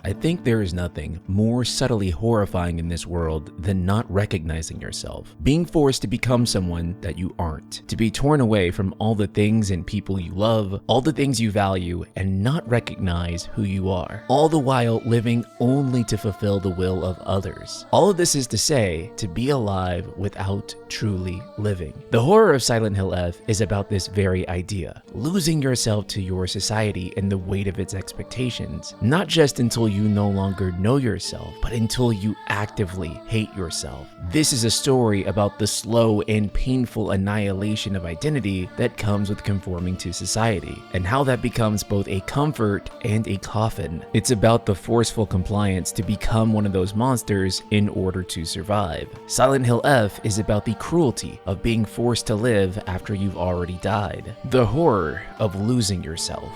I think there is nothing more subtly horrifying in this world than not recognizing yourself, being forced to become someone that you aren't, to be torn away from all the things and people you love, all the things you value, and not recognize who you are, all the while living only to fulfill the will of others. All of this is to say, to be alive without truly living. The horror of Silent Hill F is about this very idea, losing yourself to your society and the weight of its expectations, not just until you no longer know yourself, but until you actively hate yourself. This is a story about the slow and painful annihilation of identity that comes with conforming to society, and how that becomes both a comfort and a coffin. It's about the forceful compliance to become one of those monsters in order to survive. Silent Hill F is about the cruelty of being forced to live after you've already died, the horror of losing yourself.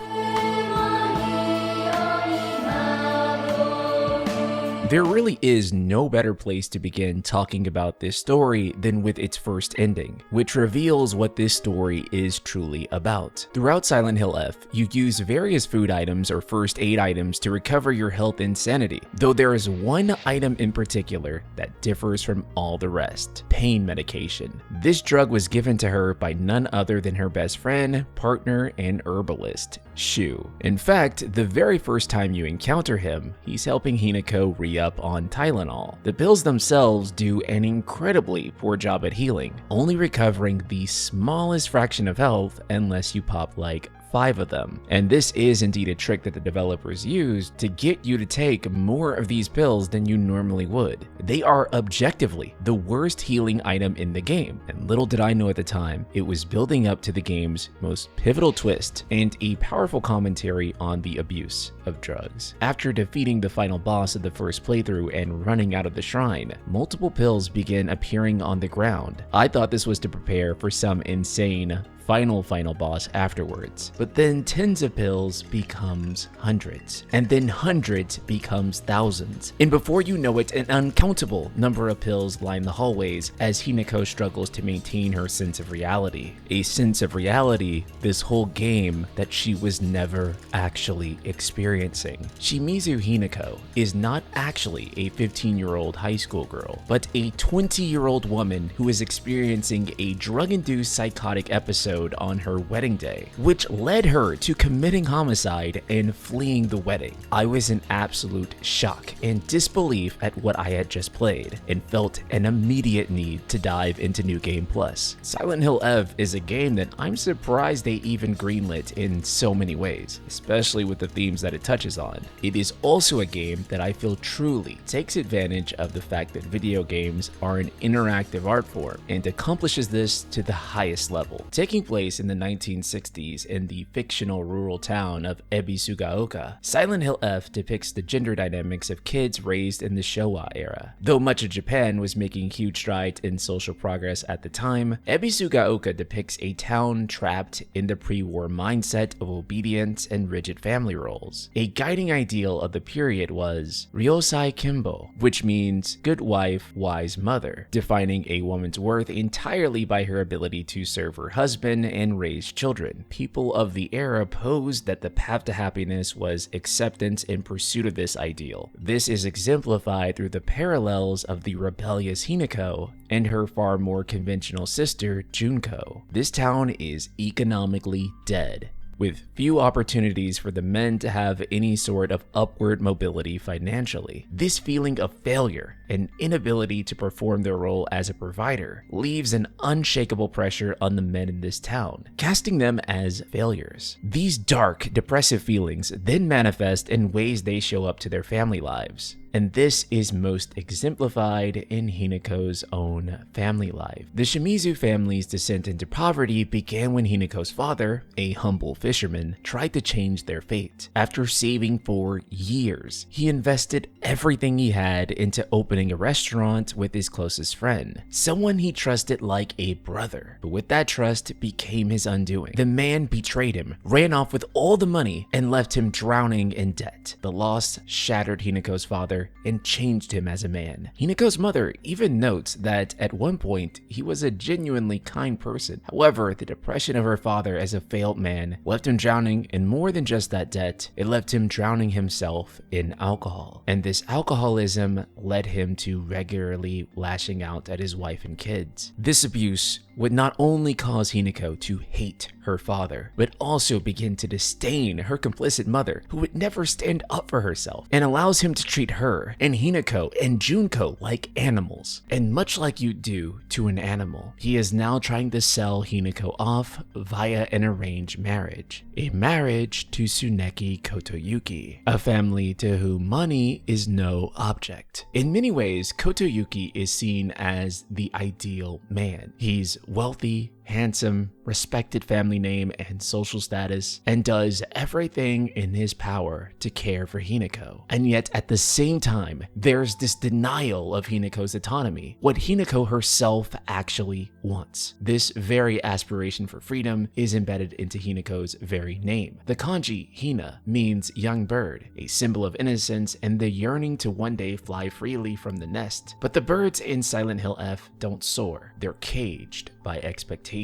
There really is no better place to begin talking about this story than with its first ending, which reveals what this story is truly about. Throughout Silent Hill F, you use various food items or first aid items to recover your health and sanity, though there is one item in particular that differs from all the rest: pain medication. This drug was given to her by none other than her best friend, partner, and herbalist, Shu. In fact, the very first time you encounter him, he's helping Hinako re-up on Tylenol. The pills themselves do an incredibly poor job at healing, only recovering the smallest fraction of health unless you pop like 5 of them. And this is indeed a trick that the developers use to get you to take more of these pills than you normally would. They are objectively the worst healing item in the game, and little did I know at the time, it was building up to the game's most pivotal twist and a powerful commentary on the abuse of drugs. After defeating the final boss of the first playthrough and running out of the shrine, multiple pills begin appearing on the ground. I thought this was to prepare for some insane final boss afterwards. But then tens of pills becomes hundreds, and then hundreds becomes thousands. And before you know it, an uncountable number of pills line the hallways as Hinako struggles to maintain her sense of reality. A sense of reality this whole game that she was never actually experiencing. Shimizu Hinako is not actually a 15-year-old high school girl, but a 20-year-old woman who is experiencing a drug-induced psychotic episode on her wedding day, which led her to committing homicide and fleeing the wedding. I was in absolute shock and disbelief at what I had just played, and felt an immediate need to dive into New Game Plus. Silent Hill F is a game that I'm surprised they even greenlit in so many ways, especially with the themes that it touches on. It is also a game that I feel truly takes advantage of the fact that video games are an interactive art form, and accomplishes this to the highest level. Taking place in the 1960s in the fictional rural town of Ebisugaoka, Silent Hill F depicts the gender dynamics of kids raised in the Showa era. Though much of Japan was making huge strides in social progress at the time, Ebisugaoka depicts a town trapped in the pre-war mindset of obedience and rigid family roles. A guiding ideal of the period was Ryosai Kimbo, which means good wife, wise mother, defining a woman's worth entirely by her ability to serve her husband and raise children. People of the era posed that the path to happiness was acceptance in pursuit of this ideal. This is exemplified through the parallels of the rebellious Hinako and her far more conventional sister, Junko. This town is economically dead, with few opportunities for the men to have any sort of upward mobility financially. This feeling of failure and inability to perform their role as a provider leaves an unshakable pressure on the men in this town, casting them as failures. These dark, depressive feelings then manifest in ways they show up to their family lives. And this is most exemplified in Hinako's own family life. The Shimizu family's descent into poverty began when Hinako's father, a humble fisherman, tried to change their fate. After saving for years, he invested everything he had into opening a restaurant with his closest friend, someone he trusted like a brother. But with that trust became his undoing. The man betrayed him, ran off with all the money, and left him drowning in debt. The loss shattered Hinako's father father and changed him as a man. Hinako's mother even notes that at one point he was a genuinely kind person. However, the depression of her father as a failed man left him drowning in more than just that debt. It left him drowning himself in alcohol. And this alcoholism led him to regularly lashing out at his wife and kids. This abuse would not only cause Hinako to hate her father, but also begin to disdain her complicit mother, who would never stand up for herself, and allows him to treat her and Hinako and Junko like animals. And much like you do to an animal, he is now trying to sell Hinako off via an arranged marriage. A marriage to Tsuneki Kotoyuki, a family to whom money is no object. In many ways, Kotoyuki is seen as the ideal man. He's wealthy, handsome, respected family name and social status, and does everything in his power to care for Hinako. And yet at the same time, there's this denial of Hinako's autonomy, what Hinako herself actually wants. This very aspiration for freedom is embedded into Hinako's very name. The kanji Hina means young bird, a symbol of innocence and the yearning to one day fly freely from the nest. But the birds in Silent Hill F don't soar, they're caged by expectation.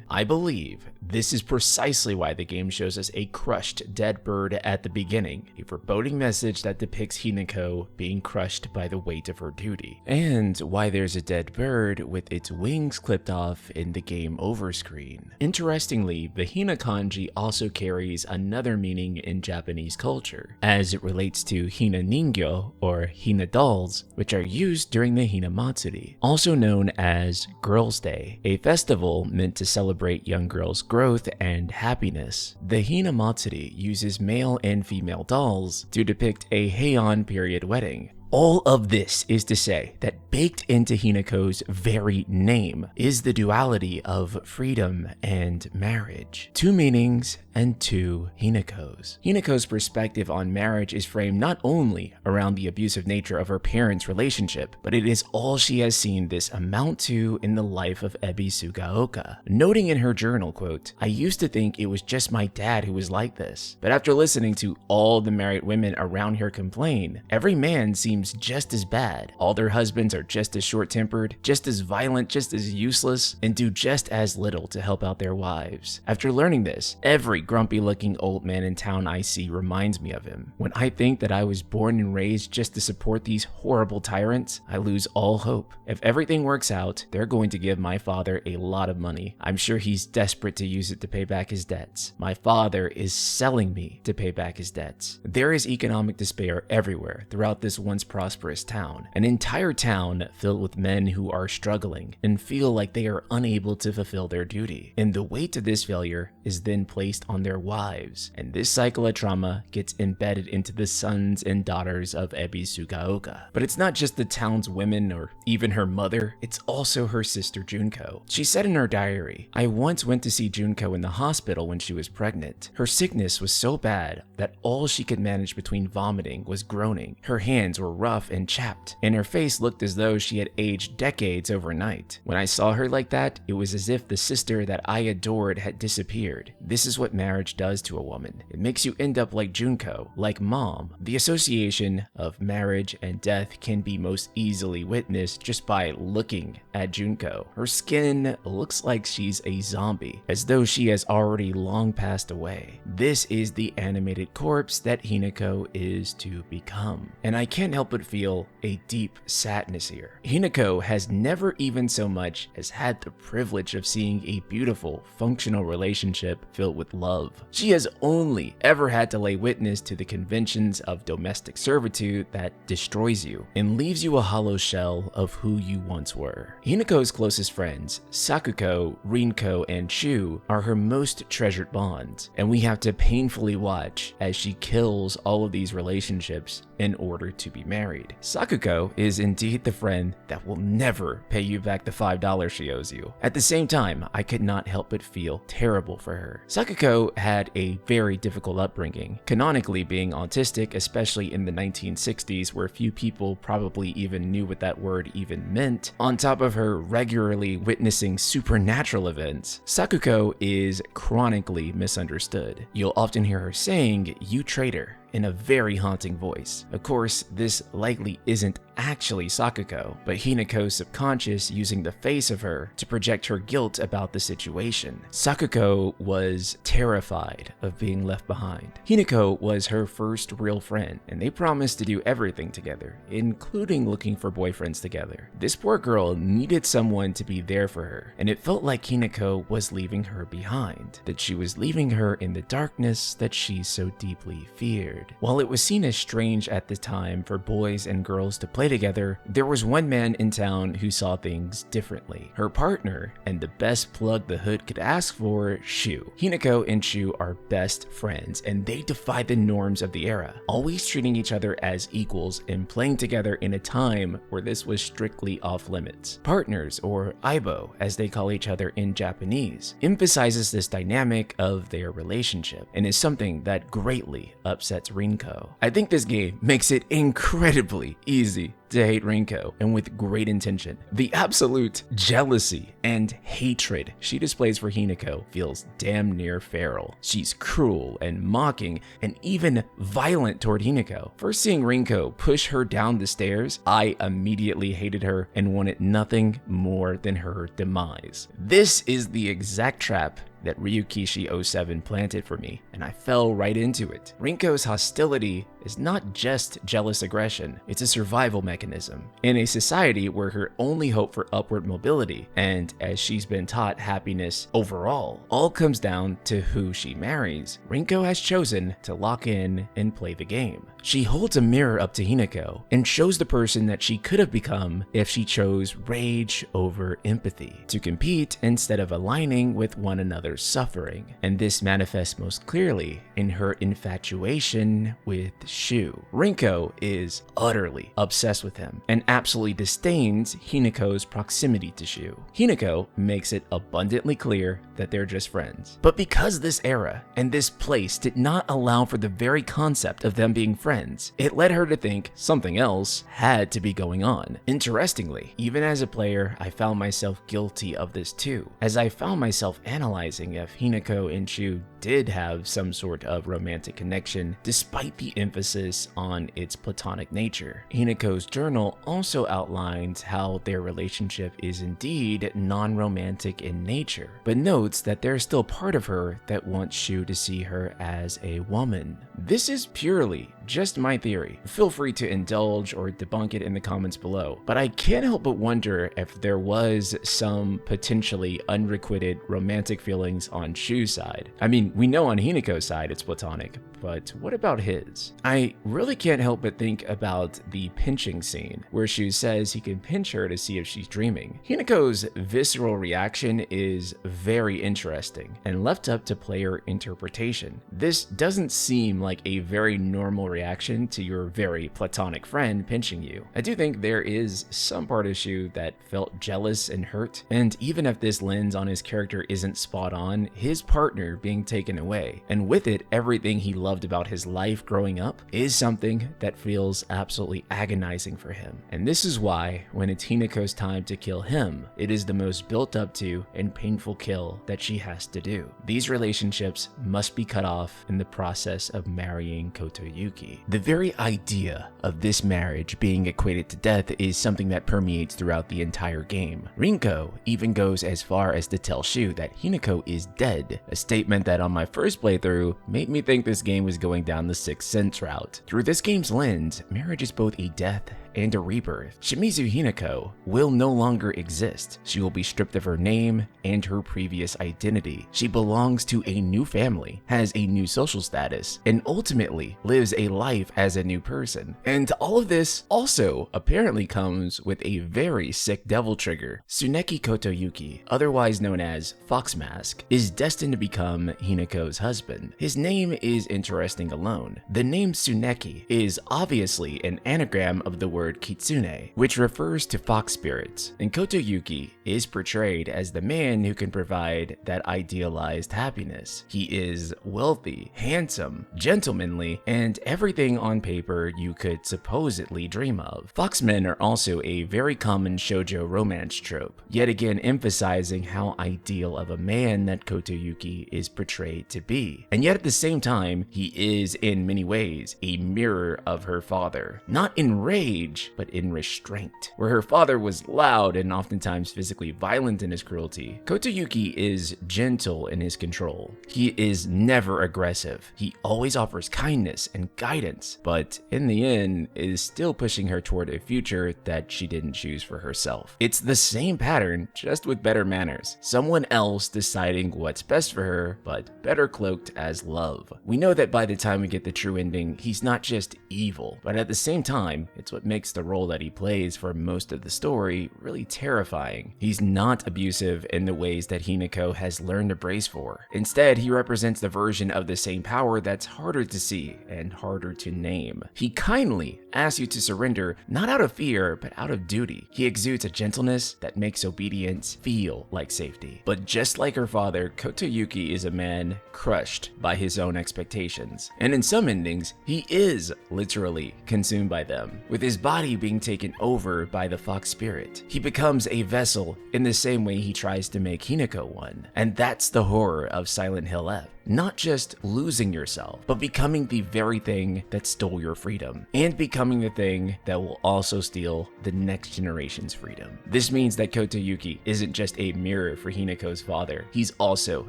I believe this is precisely why the game shows us a crushed dead bird at the beginning, a foreboding message that depicts Hinako being crushed by the weight of her duty, and why there's a dead bird with its wings clipped off in the game over screen. Interestingly, the Hina kanji also carries another meaning in Japanese culture, as it relates to Hina ningyo or Hina dolls, which are used during the Hina Matsuri, also known as Girls' Day, a festival meant to celebrate young girls' growth and happiness. The Hina Matsuri uses male and female dolls to depict a Heian period wedding. All of this is to say that baked into Hinako's very name is the duality of freedom and marriage. Two meanings and two Hinakos. Hinako's perspective on marriage is framed not only around the abusive nature of her parents' relationship, but it is all she has seen this amount to in the life of Ebi Sugaoka. Noting in her journal, quote, "I used to think it was just my dad who was like this, but after listening to all the married women around here complain, every man seems just as bad. All their husbands are just as short-tempered, just as violent, just as useless, and do just as little to help out their wives. After learning this, every grumpy-looking old man in town I see reminds me of him. When I think that I was born and raised just to support these horrible tyrants, I lose all hope. If everything works out, they're going to give my father a lot of money. I'm sure he's desperate to use it to pay back his debts. My father is selling me to pay back his debts." There is economic despair everywhere throughout this once prosperous town, an entire town filled with men who are struggling and feel like they are unable to fulfill their duty. And the weight of this failure is then placed on their wives, and this cycle of trauma gets embedded into the sons and daughters of Ebi Sugaoka. But it's not just the town's women or even her mother, it's also her sister Junko. She said in her diary, "I once went to see Junko in the hospital when she was pregnant. Her sickness was so bad that all she could manage between vomiting was groaning. Her hands were rough and chapped, and her face looked as though she had aged decades overnight. When I saw her like that, it was as if the sister that I adored had disappeared. This is what marriage does to a woman. It makes you end up like Junko, like mom." The association of marriage and death can be most easily witnessed just by looking at Junko. Her skin looks like she's a zombie, as though she has already long passed away. This is the animated corpse that Hinako is to become. And I can't help but feel a deep sadness here. Hinako has never even so much as had the privilege of seeing a beautiful, functional relationship filled with love. She has only ever had to lay witness to the conventions of domestic servitude that destroys you and leaves you a hollow shell of who you once were. Hinako's closest friends, Sakuko, Rinko, and Shu, are her most treasured bonds, and we have to painfully watch as she kills all of these relationships in order to be married. Sakuko is indeed the friend that will never pay you back the $5 she owes you. At the same time, I could not help but feel terrible for her. Sakuko had a very difficult upbringing, canonically being autistic, especially in the 1960s where few people probably even knew what that word even meant. On top of her regularly witnessing supernatural events, Sakuko is chronically misunderstood. You'll often hear her saying, "You traitor," in a very haunting voice. Of course, this likely isn't actually Sakuko, but Hinako's subconscious using the face of her to project her guilt about the situation. Sakuko was terrified of being left behind. Hinako was her first real friend, and they promised to do everything together, including looking for boyfriends together. This poor girl needed someone to be there for her, and it felt like Hinako was leaving her behind, that she was leaving her in the darkness that she so deeply feared. While it was seen as strange at the time for boys and girls to play together, there was one man in town who saw things differently. Her partner, and the best plug the hood could ask for, Shu. Hinako and Shu are best friends, and they defy the norms of the era, always treating each other as equals and playing together in a time where this was strictly off limits. Partners, or aibo, as they call each other in Japanese, emphasizes this dynamic of their relationship, and is something that greatly upsets Rinko. I think this game makes it incredibly easy to hate Rinko, and with great intention. The absolute jealousy and hatred she displays for Hinako feels damn near feral. She's cruel and mocking and even violent toward Hinako. First seeing Rinko push her down the stairs, I immediately hated her and wanted nothing more than her demise. This is the exact trap that Ryukishi 07 planted for me, and I fell right into it. Rinko's hostility is not just jealous aggression, it's a survival mechanism. In a society where her only hope for upward mobility, and as she's been taught happiness overall, all comes down to who she marries, Rinko has chosen to lock in and play the game. She holds a mirror up to Hinako and shows the person that she could have become if she chose rage over empathy, to compete instead of aligning with one another's suffering. And this manifests most clearly in her infatuation with Shu. Rinko is utterly obsessed with him and absolutely disdains Hinako's proximity to Shu. Hinako makes it abundantly clear that they're just friends. But because this era and this place did not allow for the very concept of them being friends, it led her to think something else had to be going on. Interestingly, even as a player, I found myself guilty of this too, as I found myself analyzing if Hinako and Shu did have some sort of romantic connection, despite the emphasis on its platonic nature. Hinako's journal also outlines how their relationship is indeed non-romantic in nature, but notes that there's still part of her that wants Shu to see her as a woman. This is purely just my theory. Feel free to indulge or debunk it in the comments below, but I can't help but wonder if there was some potentially unrequited romantic feelings on Shu's side. I mean, we know on Hinako's side it's platonic, but what about his? I really can't help but think about the pinching scene, where Shu says he can pinch her to see if she's dreaming. Hinako's visceral reaction is very interesting and left up to player interpretation. This doesn't seem like a very normal reaction to your very platonic friend pinching you. I do think there is some part of Shu that felt jealous and hurt, and even if this lens on his character isn't spot on, his partner being taken away, and with it everything he loved about his life growing up, is something that feels absolutely agonizing for him. And this is why, when it's Hinako's time to kill him, it is the most built up to and painful kill that she has to do. These relationships must be cut off in the process of marrying Kotoyuki. The very idea of this marriage being equated to death is something that permeates throughout the entire game. Rinko even goes as far as to tell Shu that Hinako is dead, a statement that on my first playthrough made me think this game was going down the Sixth Sense route. Through this game's lens, marriage is both a death and a rebirth. Shimizu Hinako will no longer exist. She will be stripped of her name and her previous identity. She belongs to a new family, has a new social status, and ultimately lives a life as a new person. And all of this also apparently comes with a very sick devil trigger. Tsuneki Kotoyuki, otherwise known as Fox Mask, is destined to become Hinako's husband. His name is interesting alone. The name Tsuneki is obviously an anagram of the word word kitsune, which refers to fox spirits, and Kotoyuki is portrayed as the man who can provide that idealized happiness. He is wealthy, handsome, gentlemanly, and everything on paper you could supposedly dream of. Foxmen are also a very common shoujo romance trope, yet again emphasizing how ideal of a man that Kotoyuki is portrayed to be. And yet at the same time, he is in many ways a mirror of her father, not in rage, but in restraint. Where her father was loud and oftentimes physically violent in his cruelty, Kotoyuki is gentle in his control. He is never aggressive. He always offers kindness and guidance, but in the end is still pushing her toward a future that she didn't choose for herself. It's the same pattern, just with better manners. Someone else deciding what's best for her, but better cloaked as love. We know that by the time we get the true ending, he's not just evil, but at the same time, it's what makes the role that he plays for most of the story really terrifying. He's not abusive in the ways that Hinako has learned to brace for. Instead, he represents the version of the same power that's harder to see and harder to name. He kindly asks you to surrender, not out of fear, but out of duty. He exudes a gentleness that makes obedience feel like safety. But just like her father, Kotoyuki is a man crushed by his own expectations. And in some endings, he is literally consumed by them, with his body being taken over by the fox spirit. He becomes a vessel in the same way he tries to make Hinako one. And that's the horror of Silent Hill F. Not just losing yourself, but becoming the very thing that stole your freedom, and becoming the thing that will also steal the next generation's freedom. This means that Kotoyuki isn't just a mirror for Hinako's father, he's also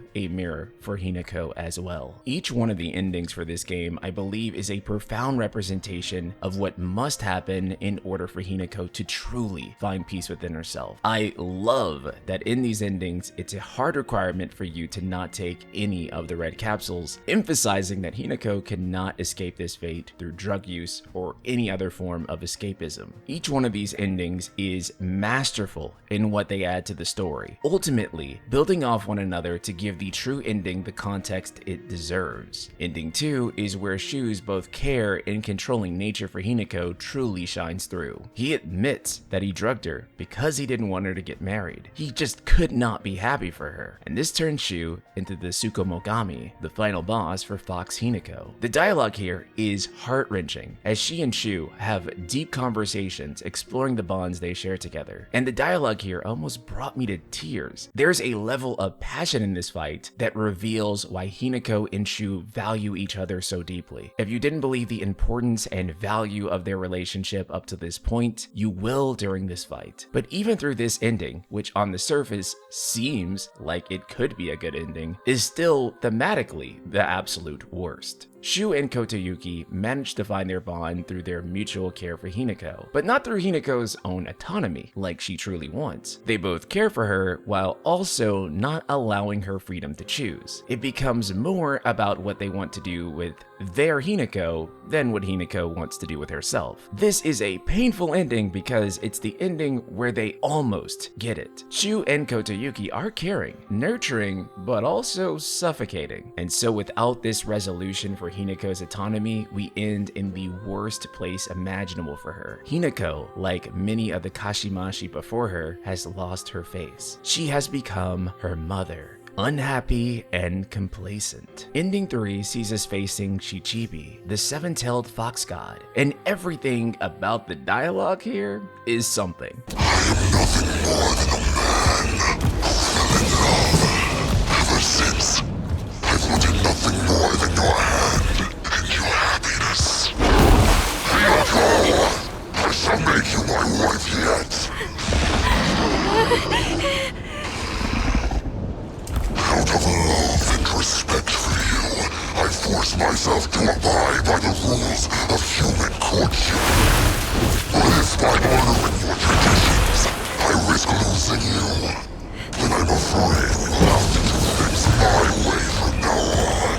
a mirror for Hinako as well. Each one of the endings for this game, I believe, is a profound representation of what must happen in order for Hinako to truly find peace within herself. I love that in these endings, it's a hard requirement for you to not take any of the red capsules, emphasizing that Hinako cannot escape this fate through drug use or any other form of escapism. Each one of these endings is masterful in what they add to the story, ultimately building off one another to give the true ending the context it deserves. Ending 2 is where Shu's both care and controlling nature for Hinako truly shines through. He admits that he drugged her because he didn't want her to get married. He just could not be happy for her, and this turns Shu into the Tsukumogami, the final boss for Fox Hinako. The dialogue here is heart-wrenching, as she and Shu have deep conversations exploring the bonds they share together, and the dialogue here almost brought me to tears. There's a level of passion in this fight that reveals why Hinako and Shu value each other so deeply. If you didn't believe the importance and value of their relationship up to this point, you will during this fight. But even through this ending, which on the surface seems like it could be a good ending, is still thematically the absolute worst. Shu and Kotoyuki manage to find their bond through their mutual care for Hinako, but not through Hinako's own autonomy like she truly wants. They both care for her while also not allowing her freedom to choose. It becomes more about what they want to do with their Hinako than what Hinako wants to do with herself. This is a painful ending because it's the ending where they almost get it. Shu and Kotoyuki are caring, nurturing, but also suffocating. And so without this resolution for Hinako's autonomy, we end in the worst place imaginable for her. Hinako, like many of the Kashimashi before her, has lost her face. She has become her mother, unhappy and complacent. Ending 3 sees us facing Shichibi, the seven-tailed fox god, and everything about the dialogue here is something. I am nothing more than a man who fell in love. Ever since, I've wanted nothing more than your hand and your happiness. Hinako, I shall make you my wife yet. Out of love and respect for you, I force myself to abide by the rules of human courtship. But if by honoring your traditions, I risk losing you, then I'm afraid we will have to do things my way from now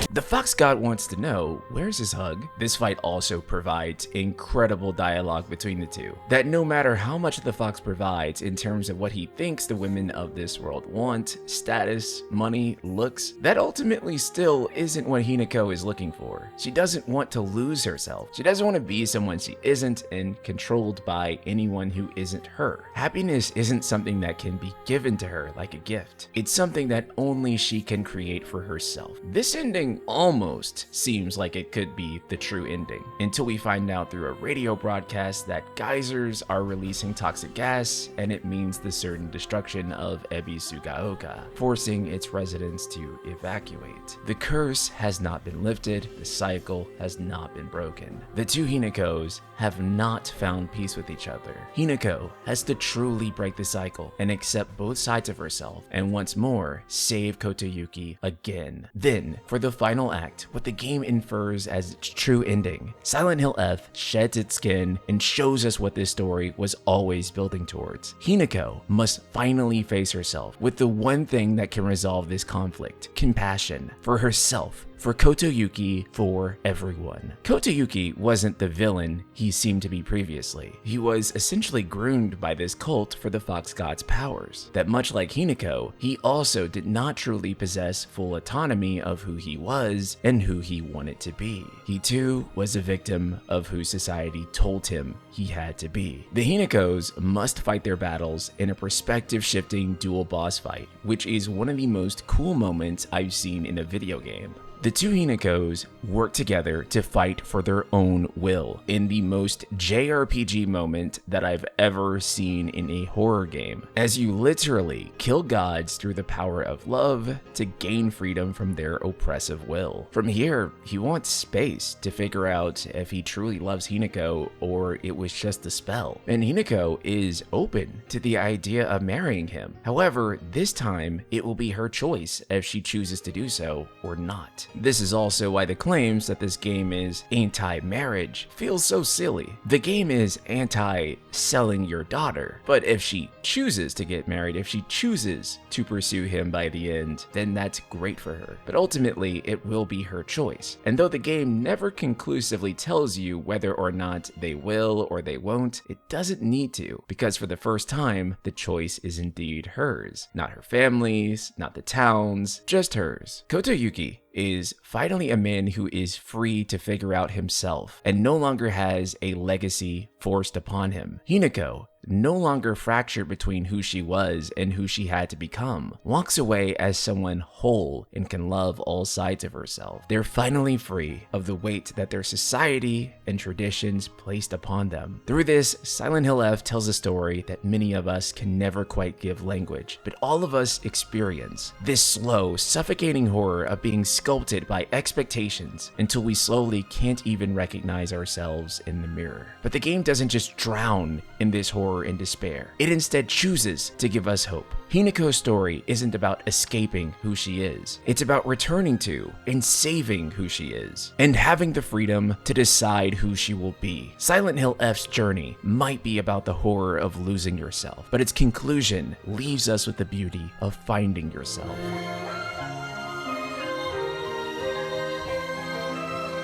on. The fox god wants to know, where's his hug? This fight also provides incredible dialogue between the two, that no matter how much the fox provides in terms of what he thinks the women of this world want, status, money, looks, that ultimately still isn't what Hinako is looking for. She doesn't want to lose herself. She doesn't want to be someone she isn't and controlled by anyone who isn't her. Happiness isn't something that can be given to her like a gift. It's something that only she can create for herself. This ending almost seems like it could be the true ending, until we find out through a radio broadcast that geysers are releasing toxic gas, and it means the certain destruction of Ebisugaoka, forcing its residents to evacuate. The curse has not been lifted, the cycle has not been broken. The two Hinakos have not found peace with each other. Hinako has to truly break the cycle and accept both sides of herself, and once more save Kotoyuki again. Then, for the final act, what the game infers as its true ending, Silent Hill F sheds its skin and shows us what this story was always building towards. Hinako must finally face herself with the one thing that can resolve this conflict: compassion for herself, for Kotoyuki, for everyone. Kotoyuki wasn't the villain he seemed to be previously. He was essentially groomed by this cult for the fox god's powers. That much like Hinako, he also did not truly possess full autonomy of who he was and who he wanted to be. He too was a victim of who society told him he had to be. The Hinakos must fight their battles in a perspective-shifting dual boss fight, which is one of the most cool moments I've seen in a video game. The two Hinakos work together to fight for their own will in the most JRPG moment that I've ever seen in a horror game, as you literally kill gods through the power of love to gain freedom from their oppressive will. From here, he wants space to figure out if he truly loves Hinako or it was just a spell, and Hinako is open to the idea of marrying him. However, this time it will be her choice if she chooses to do so or not. This is also why the claims that this game is anti-marriage feels so silly. The game is anti-selling your daughter, but if she chooses to get married, if she chooses to pursue him by the end, then that's great for her. But ultimately, it will be her choice. And though the game never conclusively tells you whether or not they will or they won't, it doesn't need to, because for the first time, the choice is indeed hers. Not her family's, not the town's, just hers. Kotoyuki is finally a man who is free to figure out himself and no longer has a legacy forced upon him. Hinako, no longer fractured between who she was and who she had to become, walks away as someone whole and can love all sides of herself. They're finally free of the weight that their society and traditions placed upon them. Through this, Silent Hill F tells a story that many of us can never quite give language, but all of us experience. This slow, suffocating horror of being sculpted by expectations until we slowly can't even recognize ourselves in the mirror. But the game doesn't just drown in this horror and despair. It instead chooses to give us hope. Hinako's story isn't about escaping who she is. It's about returning to and saving who she is, and having the freedom to decide who she will be. Silent Hill F's journey might be about the horror of losing yourself, but its conclusion leaves us with the beauty of finding yourself.